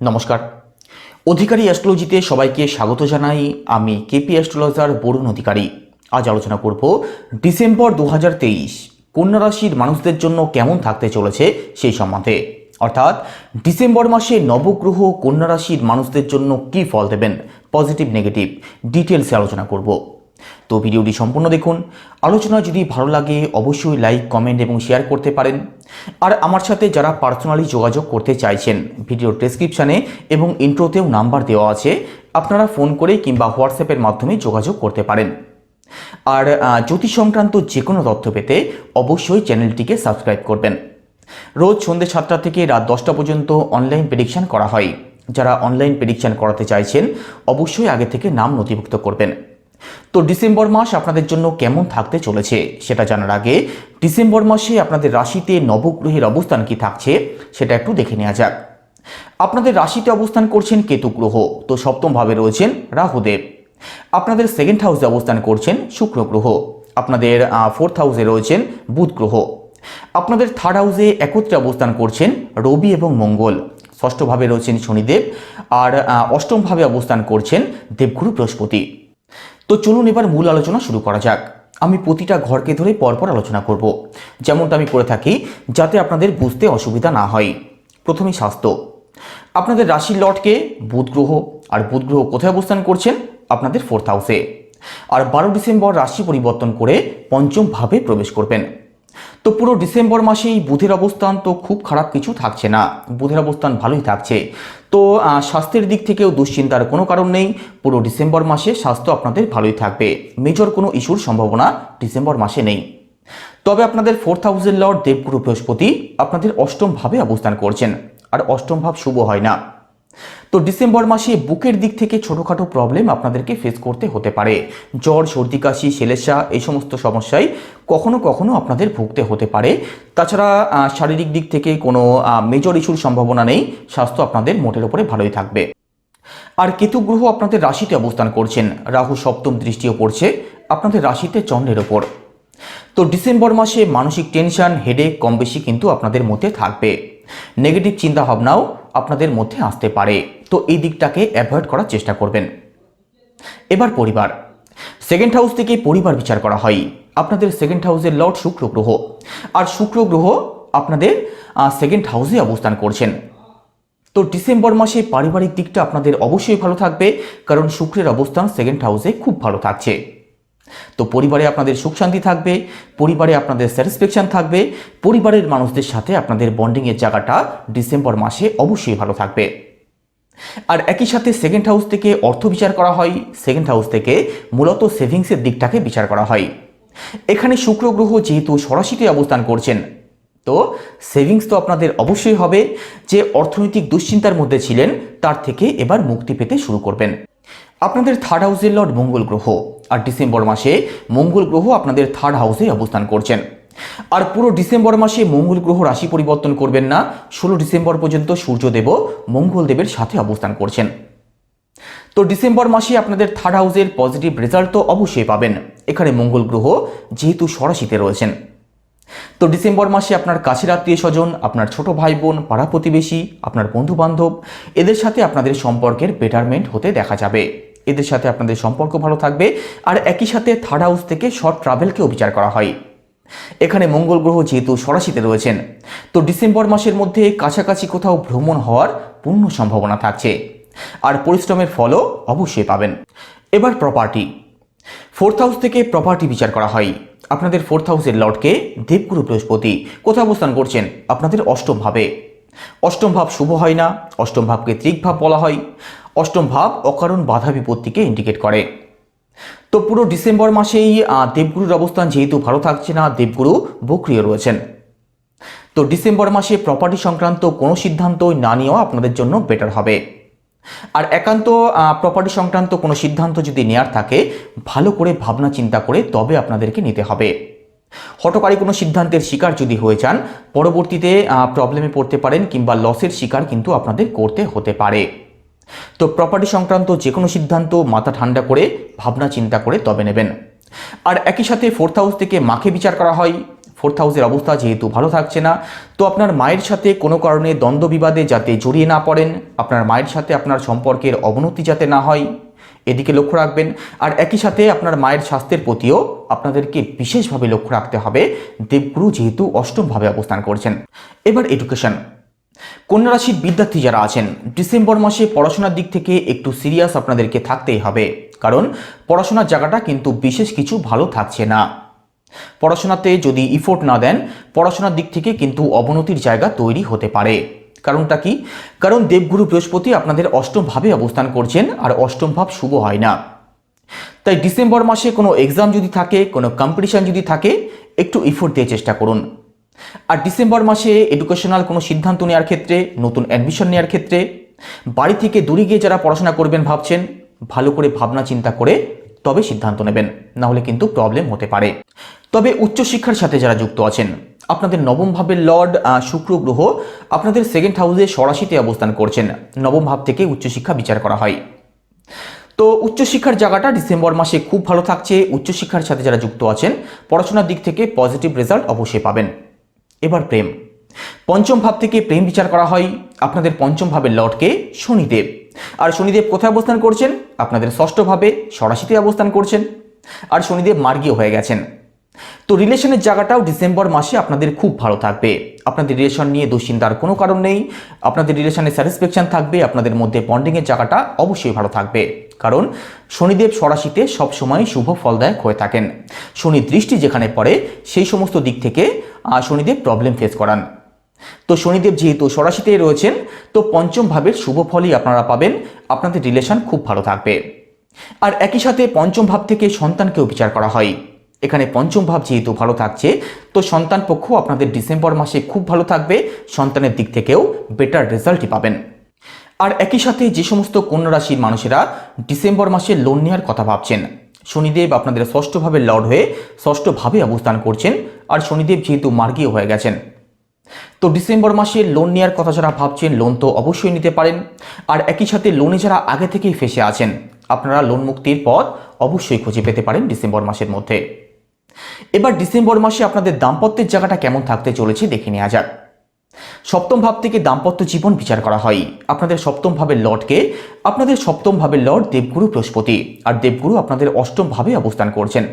নমস্কার। অধিকারী অ্যাস্ট্রোলজিতে সবাইকে স্বাগত জানাই। আমি কেপি অ্যাস্ট্রোলজার বরুণ অধিকারী। আজ আলোচনা করব ডিসেম্বর 2023 কন্যা রাশির মানুষদের জন্য কেমন থাকতে চলেছে সেই সম্বন্ধে। অর্থাৎ ডিসেম্বর মাসে নবগ্রহ কন্যা রাশির মানুষদের জন্য কী ফল দেবেন, পজিটিভ নেগেটিভ ডিটেলসে আলোচনা করব। তো ভিডিওটি সম্পূর্ণ দেখুন। আলোচনা যদি ভালো লাগে অবশ্যই লাইক, কমেন্ট এবং শেয়ার করতে পারেন। আর আমার সাথে যারা পার্সোনালি যোগাযোগ করতে চাইছেন, ভিডিওর ডেসক্রিপশানে এবং ইন্ট্রোতেও নাম্বার দেওয়া আছে, আপনারা ফোন করে কিংবা হোয়াটসঅ্যাপের মাধ্যমে যোগাযোগ করতে পারেন। আর জ্যোতিষ সংক্রান্ত যে কোনো তথ্য পেতে অবশ্যই চ্যানেলটিকে সাবস্ক্রাইব করবেন। রোজ সন্ধ্যে 7টা থেকে রাত 10টা পর্যন্ত অনলাইন প্রেডিকশান করা হয়। যারা অনলাইন প্রেডিকশান করাতে চাইছেন অবশ্যই আগে থেকে নাম নথিভুক্ত করবেন। তো ডিসেম্বর মাস আপনাদের জন্য কেমন থাকতে চলেছে সেটা জানার আগে ডিসেম্বর মাসে আপনাদের রাশিতে নবগ্রহের অবস্থান কি থাকছে সেটা একটু দেখে নেওয়া যাক। আপনাদের রাশিতে অবস্থান করছেন কেতু গ্রহ, তো সপ্তম ভাবে রয়েছেন রাহুদেব। আপনাদের সেকেন্ড হাউসে অবস্থান করছেন শুক্র গ্রহ। আপনাদের ফোর্থ হাউসে রয়েছেন বুধ গ্রহ। আপনাদের থার্ড হাউসে একত্রে অবস্থান করছেন রবি এবং মঙ্গল। ষষ্ঠভাবে রয়েছেন শনিদেব। আর অষ্টমভাবে অবস্থান করছেন দেবগুরু বৃহস্পতি। তো চলুন এবার মূল আলোচনা শুরু করা যাক। আমি প্রতিটা ঘরকে ধরে পরপর আলোচনা করব, যেমনটা আমি করে থাকি, যাতে আপনাদের বুঝতে অসুবিধা না হয়। প্রথমে স্বাস্থ্য। আপনাদের রাশির লর্ডকে বুধ গ্রহ, আর বুধ গ্রহ কোথায় অবস্থান করছেন? আপনাদের ফোর্থ হাউসে। আর 12 ডিসেম্বর রাশি পরিবর্তন করে পঞ্চম ভাবে প্রবেশ করবেন। তো পুরো ডিসেম্বর মাসে এই বুধের অবস্থান তো খুব খারাপ কিছু থাকছে না, বুধের অবস্থান ভালোই থাকছে। তো স্বাস্থ্যের দিক থেকেও দুশ্চিন্তার কোনো কারণ নেই। পুরো ডিসেম্বর মাসে স্বাস্থ্য আপনাদের ভালোই থাকবে, মেজর কোনো ইস্যুর সম্ভাবনা ডিসেম্বর মাসে নেই। তবে আপনাদের ফোর্থ হাউসের লর্ড দেবগুরু বৃহস্পতি আপনাদের অষ্টম ভাবে অবস্থান করছেন, আর অষ্টম ভাব শুভ হয় না। তো ডিসেম্বর মাসে বুকের দিক থেকে ছোটোখাটো প্রবলেম আপনাদেরকে ফেস করতে হতে পারে। জ্বর, সর্দি, কাশি, সেলেসা এই সমস্ত সমস্যায় কখনো কখনো আপনাদের ভুগতে হতে পারে। তাছাড়া শারীরিক দিক থেকে কোনো মেজর ইস্যুর সম্ভাবনা নেই। স্বাস্থ্য আপনাদের মোটের উপরে ভালোই থাকবে। আর কেতু গ্রহ আপনাদের রাশিতে অবস্থান করছেন, রাহু সপ্তম দৃষ্টিও পড়ছে আপনাদের রাশিতে চন্দ্রের ওপর। তো ডিসেম্বর মাসে মানসিক টেনশন, হেডেক কম বেশি কিন্তু আপনাদের মধ্যে থাকবে। নেগেটিভ চিন্তাভাবনাও আপনাদের মধ্যে আসতে পারে, তো এই দিকটাকে অ্যাভয়েড করার চেষ্টা করবেন। এবার পরিবার। সেকেন্ড হাউস থেকে পরিবার বিচার করা হয়। আপনাদের সেকেন্ড হাউসের লর্ড শুক্র গ্রহ, আর শুক্র গ্রহ আপনাদের সেকেন্ড হাউসে অবস্থান করছেন। তো ডিসেম্বর মাসে পারিবারিক দিকটা আপনাদের অবশ্যই ভালো থাকবে, কারণ শুক্রের অবস্থান সেকেন্ড হাউসে খুব ভালো থাকছে। তো পরিবারে আপনাদের সুখ শান্তি থাকবে, পরিবারে আপনাদের স্যাটিসফ্যাকশন থাকবে, পরিবারের মানুষদের সাথে আপনাদের বন্ডিংয়ের জায়গাটা ডিসেম্বর মাসে অবশ্যই ভালো থাকবে। আর একই সাথে সেকেন্ড হাউস থেকে অর্থ বিচার করা হয়। সেকেন্ড হাউস থেকে মূলত সেভিংসের দিকটাকে বিচার করা হয়। এখানে শুক্র গ্রহ যেহেতু সরাসরি অবস্থান করছেন, তো সেভিংস তো আপনাদের অবশ্যই হবে। যে অর্থনৈতিক দুশ্চিন্তার মধ্যে ছিলেন তার থেকে এবার মুক্তি পেতে শুরু করবেন। আপনাদের থার্ড হাউসের লর্ড মঙ্গল গ্রহ, আর ডিসেম্বর মাসে মঙ্গল গ্রহ আপনাদের থার্ড হাউসে অবস্থান করছেন। আর পুরো ডিসেম্বর মাসে মঙ্গল গ্রহ রাশি পরিবর্তন করবেন না। 16 ডিসেম্বর পর্যন্ত সূর্যদেব মঙ্গলদেবের সাথে অবস্থান করছেন। তো ডিসেম্বর মাসে আপনাদের থার্ড হাউসের পজিটিভ রেজাল্ট তো অবশ্যই পাবেন। এখানে মঙ্গল গ্রহ যেহেতু সরাসিতে রয়েছেন। তো ডিসেম্বর মাসে আপনার কাছের আত্মীয় স্বজন, আপনার ছোট ভাই বোন, পাড়া প্রতিবেশী, আপনার বন্ধু বান্ধব, এদের সাথে আপনাদের সম্পর্কের বেটারমেন্ট হতে দেখা যাবে। এদের সাথে আপনাদের সম্পর্ক ভালো থাকবে। আর একই সাথে থার্ড হাউস থেকে শর্ট ট্রাভেলকেও বিচার করা হয়। এখানে মঙ্গল গ্রহ যেহেতু সরাসিতে রয়েছেন, তো ডিসেম্বর মাসের মধ্যে কাছাকাছি কোথাও ভ্রমণ হওয়ার পূর্ণ সম্ভাবনা থাকছে, আর পরিশ্রমের ফলও অবশ্যই পাবেন। এবার প্রপার্টি। ফোর্থ হাউস থেকে প্রপার্টি বিচার করা হয়। আপনাদের ফোর্থ হাউসের লর্ডকে দেবগুরু বৃহস্পতি কোথায় অবস্থান করছেন? আপনাদের অষ্টম ভাবে। অষ্টম ভাব শুভ হয় না, অষ্টম ভাবকে ত্রিকভাব বলা হয়। অষ্টম ভাব অকারণ বাধা বিপত্তিকে ইন্ডিকেট করে। তো পুরো ডিসেম্বর মাসেই দেবগুরুর অবস্থান যেহেতু ভালো থাকছে না, দেবগুরু বক্রিয় রয়েছেন। তো ডিসেম্বর মাসে প্রপার্টি সংক্রান্ত কোনো সিদ্ধান্তই না নেওয়া আপনাদের জন্য বেটার হবে। আর একান্ত প্রপার্টি সংক্রান্ত কোনো সিদ্ধান্ত যদি নেওয়ার থাকে, ভালো করে ভাবনা চিন্তা করে তবে আপনাদেরকে নিতে হবে। হঠকারী কোনো সিদ্ধান্তের শিকার যদি হয়ে যান, পরবর্তীতে প্রবলেমে পড়তে পারেন কিংবা লসের শিকার কিন্তু আপনাদের করতে হতে পারে। তো প্রপার্টি সংক্রান্ত যে কোনো সিদ্ধান্ত মাথা ঠান্ডা করে ভাবনা চিন্তা করে তবে নেবেন। আর একই সাথে ফোর্থ হাউস থেকে মাকে বিচার করা হয়। ফোর্থ হাউসের অবস্থা যেহেতু ভালো থাকছে না, তো আপনার মায়ের সাথে কোনো কারণে দ্বন্দ্ব বিবাদে যাতে জড়িয়ে না পড়েন, আপনার মায়ের সাথে আপনার সম্পর্কের অবনতি যাতে না হয়, এদিকে লক্ষ্য রাখবেন। আর একই সাথে আপনার মায়ের স্বাস্থ্যের প্রতিও আপনাদেরকে বিশেষভাবে লক্ষ্য রাখতে হবে, দেবগুরু যেহেতু অষ্টমভাবে অবস্থান করছেন। এবার এডুকেশন, কন্যা রাশির বিদ্যার্থী যারা আছেন, ডিসেম্বর মাসে পড়াশোনার দিক থেকে একটু সিরিয়াস আপনাদেরকে থাকতেই হবে, কারণ পড়াশোনার জায়গাটা কিন্তু বিশেষ কিছু ভালো থাকছে না। পড়াশোনাতে যদি ইফোর্ট না দেন, পড়াশোনার দিক থেকে কিন্তু অবনতির জায়গা তৈরি হতে পারে। কারণটা কি? কারণ দেবগুরু বৃহস্পতি আপনাদের অষ্টমভাবে অবস্থান করছেন, আর অষ্টম ভাব শুভ হয় না। তাই ডিসেম্বর মাসে কোনো এক্সাম যদি থাকে, কোনো কম্পিটিশন যদি থাকে, একটু ইফোর্ট দিয়ে চেষ্টা করুন। আর ডিসেম্বর মাসে এডুকেশনাল কোনো সিদ্ধান্ত নেওয়ার ক্ষেত্রে, নতুন অ্যাডমিশন নেওয়ার ক্ষেত্রে, বাড়ি থেকে দূরে গিয়ে যারা পড়াশোনা করবেন ভাবছেন, ভালো করে ভাবনা চিন্তা করে তবে সিদ্ধান্ত নেবেন, না হলে কিন্তু প্রবলেম হতে পারে। তবে উচ্চশিক্ষার সাথে যারা যুক্ত আছেন, আপনাদের নবম ভাবের লর্ড শুক্র গ্রহ আপনাদের সেকেন্ড হাউসে ষড়াশিতে অবস্থান করছেন। নবম ভাব থেকে উচ্চশিক্ষা বিচার করা হয়। তো উচ্চশিক্ষার জায়গাটা ডিসেম্বর মাসে খুব ভালো থাকছে। উচ্চশিক্ষার সাথে যারা যুক্ত আছেন, পড়াশোনার দিক থেকে পজিটিভ রেজাল্ট অবশ্যই পাবেন। এবার প্রেম, পঞ্চম ভাব থেকে প্রেম বিচার করা হয়। আপনাদের পঞ্চম ভাবের লর্ডকে শনিদেব, আর শনিদেব কোথায় অবস্থান করছেন? আপনাদের ষষ্ঠ ভাবে ষড়াশিতে অবস্থান করছেন, আর শনিদেব মার্গীয় হয়ে গেছেন। তো রিলেশনের জায়গাটাও ডিসেম্বর মাসে আপনাদের খুব ভালো থাকবে। আপনাদের রিলেশন নিয়ে দুশ্চিন্তার কোনো কারণ নেই, আপনাদের রিলেশনে স্যাটিসফ্যাকশন থাকবে, আপনাদের মধ্যে বন্ডিংয়ের জায়গাটা অবশ্যই ভালো থাকবে, কারণ শনিদেব ষড়াশিতে সবসময় শুভ ফলদায়ক হয়ে থাকেন। শনি দৃষ্টি যেখানে পড়ে সেই সমস্ত দিক থেকে শনিদেব প্রবলেম ফেস করান। তো শনিদেব যেহেতু ষড়াশিতে রয়েছেন, তো পঞ্চম ভাবের শুভ ফলই আপনারা পাবেন, আপনাদের রিলেশন খুব ভালো থাকবে। আর একই সাথে পঞ্চম ভাব থেকে সন্তানকেও বিচার করা হয়। এখানে পঞ্চম ভাব যেহেতু ভালো থাকছে, তো সন্তান পক্ষ আপনাদের ডিসেম্বর মাসে খুব ভালো থাকবে, সন্তানের দিক থেকেও বেটার রেজাল্টই পাবেন। আর একই সাথে যে সমস্ত কন্যা রাশির মানুষেরা ডিসেম্বর মাসে লোন নেওয়ার কথা ভাবছেন, শনিদেব আপনাদের ষষ্ঠ ভাবের লর্ড হয়ে ষষ্ঠ ভাবে অবস্থান করছেন, আর শনিদেব যেহেতু মার্গীয় হয়ে গেছেন, তো ডিসেম্বর মাসে লোন নেওয়ার কথা যারা ভাবছেন, লোন তো অবশ্যই নিতে পারেন। আর একই সাথে লোনে যারা আগে থেকেই ফেসে আছেন, আপনারা লোন মুক্তির পথ অবশ্যই খুঁজে পেতে পারেন ডিসেম্বর মাসের মধ্যে। এবার ডিসেম্বর মাসে আপনাদের দাম্পত্যের জায়গাটা কেমন থাকতে চলেছে দেখে নেওয়া যাক। সপ্তম ভাব থেকে দাম্পত্য জীবন বিচার করা হয়। আপনাদের সপ্তম ভাবের লর্ডকে, আপনাদের সপ্তম ভাবের লর্ড দেবগুরু বৃহস্পতি, আর দেবগুরু আপনাদের অষ্টম ভাবে অবস্থান করছেন।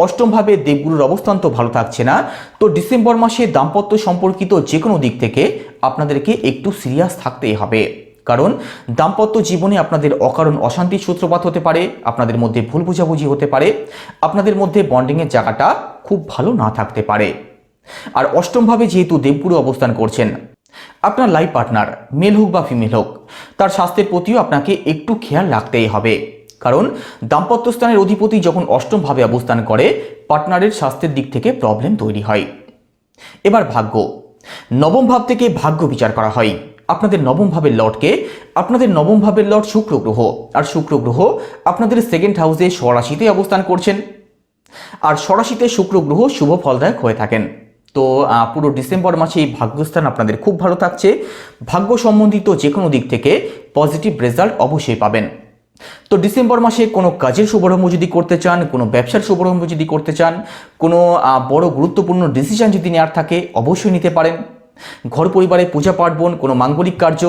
অষ্টম ভাবে দেবগুরুর অবস্থান তো ভালো থাকছে না, তো ডিসেম্বর মাসে দাম্পত্য সম্পর্কিত যে কোনো দিক থেকে আপনাদেরকে একটু সিরিয়াস থাকতেই হবে, কারণ দাম্পত্য জীবনে আপনাদের অকারণ অশান্তির সূত্রপাত হতে পারে, আপনাদের মধ্যে ভুল বোঝাবুঝি হতে পারে, আপনাদের মধ্যে বন্ডিংয়ের জায়গাটা খুব ভালো না থাকতে পারে। আর অষ্টমভাবে যেহেতু দেবগুরু অবস্থান করছেন, আপনার লাইফ পার্টনার মেল হোক বা ফিমেল হোক, তার স্বাস্থ্যের প্রতিও আপনাকে একটু খেয়াল রাখতেই হবে, কারণ দাম্পত্য স্থানের অধিপতি যখন অষ্টমভাবে অবস্থান করে, পার্টনারের স্বাস্থ্যের দিক থেকে প্রবলেম তৈরি হয়। এবার ভাগ্য, নবম ভাব থেকে ভাগ্য বিচার করা হয়। আপনাদের নবম ভাবের লর্ডকে, আপনাদের নবম ভাবের লর্ড শুক্র গ্রহ, আর শুক্র গ্রহ আপনাদের সেকেন্ড হাউসে ষড়াশিতে অবস্থান করছেন, আর ষড়াশিতে শুক্র গ্রহ শুভ ফলদায়ক হয়ে থাকেন। তো পুরো ডিসেম্বর মাসে এই ভাগ্যস্থান আপনাদের খুব ভালো থাকছে। ভাগ্য সম্বন্ধিত যে কোনো দিক থেকে পজিটিভ রেজাল্ট অবশ্যই পাবেন। তো ডিসেম্বর মাসে কোনো কাজের শুভারম্ভ যদি করতে চান, কোনো ব্যবসার শুভারম্ভ যদি করতে চান, কোনো বড় গুরুত্বপূর্ণ ডিসিশন যদি নেওয়ার থাকে, অবশ্যই নিতে পারেন। ঘর পরিবারে পূজা পার্বণ, কোনো মাঙ্গলিক কার্য,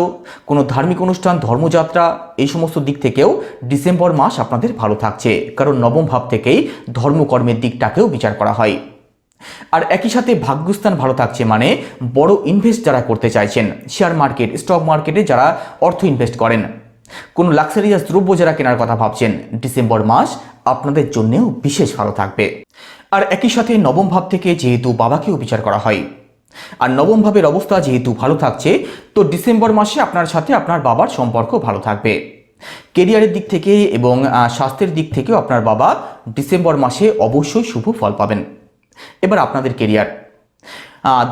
কোনো ধার্মিক অনুষ্ঠান, ধর্মযাত্রা, এই সমস্ত দিক থেকেও ডিসেম্বর মাস আপনাদের ভালো থাকছে, কারণ নবম ভাব থেকেই ধর্মকর্মের দিকটাকেও বিচার করা হয়। আর একই সাথে ভাগ্যস্থান ভালো থাকছে মানে বড় ইনভেস্ট যারা করতে চাইছেন, শেয়ার মার্কেট, স্টক মার্কেটে যারা অর্থ ইনভেস্ট করেন, কোনো লাক্সারিয়াস দ্রব্য যারা কেনার কথা ভাবছেন, ডিসেম্বর মাস আপনাদের জন্যেও বিশেষ ভালো থাকবে। আর একই সাথে নবম ভাব থেকে যেহেতু বাবাকেও বিচার করা হয়, আর নবম ভাবের অবস্থা যেহেতু ভালো থাকছে, তো ডিসেম্বর মাসে আপনার সাথে আপনার বাবার সম্পর্ক ভালো থাকবে। কেরিয়ারের দিক থেকে এবং স্বাস্থ্যের দিক থেকেও আপনার বাবা ডিসেম্বর মাসে অবশ্যই শুভ ফল পাবেন। এবার আপনাদের কেরিয়ার,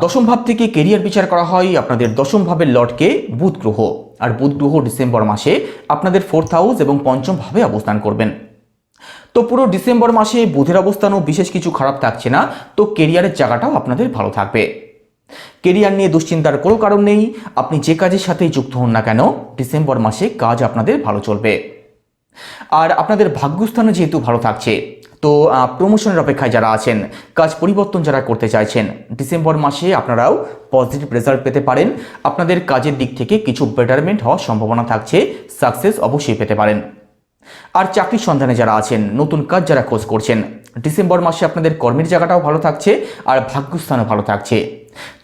দশম ভাব থেকে কেরিয়ার বিচার করা হয়। আপনাদের দশম ভাবের লর্ডকে বুধ গ্রহ, আর বুধ গ্রহ ডিসেম্বর মাসে আপনাদের ফোর্থ হাউস এবং পঞ্চম ভাবে অবস্থান করবেন। তো পুরো ডিসেম্বর মাসে বুধের অবস্থানও বিশেষ কিছু খারাপ থাকছে না, তো কেরিয়ারের জায়গাটাও আপনাদের ভালো থাকবে। কেরিয়ার নিয়ে দুশ্চিন্তার কোনো কারণ নেই, আপনি যে কাজের সাথেই যুক্ত হন না কেন, ডিসেম্বর মাসে কাজ আপনাদের ভালো চলবে। আর আপনাদের ভাগ্যস্থানে যেহেতু ভালো থাকছে, তো প্রমোশনের অপেক্ষায় যারা আছেন, কাজ পরিবর্তন যারা করতে চাইছেন, ডিসেম্বর মাসে আপনারাও পজিটিভ রেজাল্ট পেতে পারেন। আপনাদের কাজের দিক থেকে কিছু বেটারমেন্ট হওয়ার সম্ভাবনা থাকছে, সাকসেস অবশ্যই পেতে পারেন। আর চাকরির সন্ধানে যারা আছেন, নতুন কাজ যারা খোঁজ করছেন, ডিসেম্বর মাসে আপনাদের কর্মের জায়গাটাও ভালো থাকছে আর ভাগ্যস্থানও ভালো থাকছে।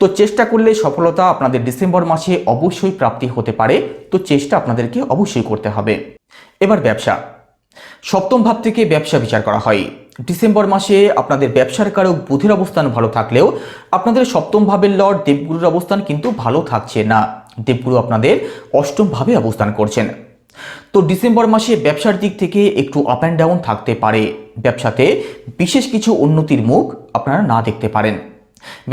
তো চেষ্টা করলে সফলতা আপনাদের ডিসেম্বর মাসে অবশ্যই প্রাপ্তি হতে পারে। তো চেষ্টা আপনাদেরকে অবশ্যই করতে হবে। এবার ব্যবসা, সপ্তম ভাব থেকে ব্যবসা বিচার করা হয়। ডিসেম্বর মাসে আপনাদের ব্যবসার কারক বুধের অবস্থান ভালো থাকলেও আপনাদের সপ্তম ভাবের লর্ড দেবগুরুর অবস্থান কিন্তু ভালো থাকছে না। দেবগুরু আপনাদের অষ্টম ভাবে অবস্থান করছেন। তো ডিসেম্বর মাসে ব্যবসার দিক থেকে একটু আপ অ্যান্ড ডাউন থাকতে পারে। ব্যবসাতে বিশেষ কিছু উন্নতির মুখ আপনারা না দেখতে পারেন।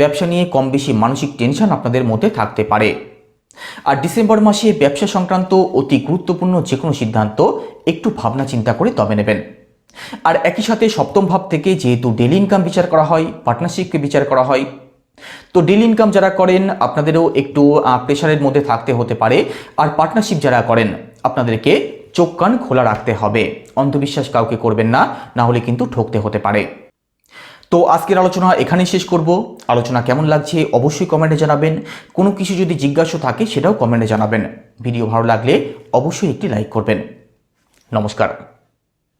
ব্যবসা নিয়ে কম বেশি মানসিক টেনশন আপনাদের মধ্যে থাকতে পারে। আর ডিসেম্বর মাসে ব্যবসা সংক্রান্ত অতি গুরুত্বপূর্ণ যে কোনো সিদ্ধান্ত একটু ভাবনা চিন্তা করে তবে নেবেন। আর একই সাথে সপ্তম ভাব থেকে যেহেতু ডেলি ইনকাম বিচার করা হয়, পার্টনারশিপকে বিচার করা হয়, তো ডেলি ইনকাম যারা করেন আপনাদেরও একটু প্রেশারের মধ্যে থাকতে হতে পারে। আর পার্টনারশিপ যারা করেন আপনাদেরকে চোখ কান খোলা রাখতে হবে। অন্ধবিশ্বাস কাউকে করবেন না, না হলে কিন্তু ঠকতে হতে পারে। তো আজকের আলোচনা এখানেই শেষ করব। আলোচনা কেমন লাগছে অবশ্যই কমেন্টে জানাবেন। কোনো কিছু যদি জিজ্ঞাসা থাকে সেটাও কমেন্টে জানাবেন। ভিডিও ভালো লাগলে অবশ্যই একটি লাইক করবেন। নমস্কার।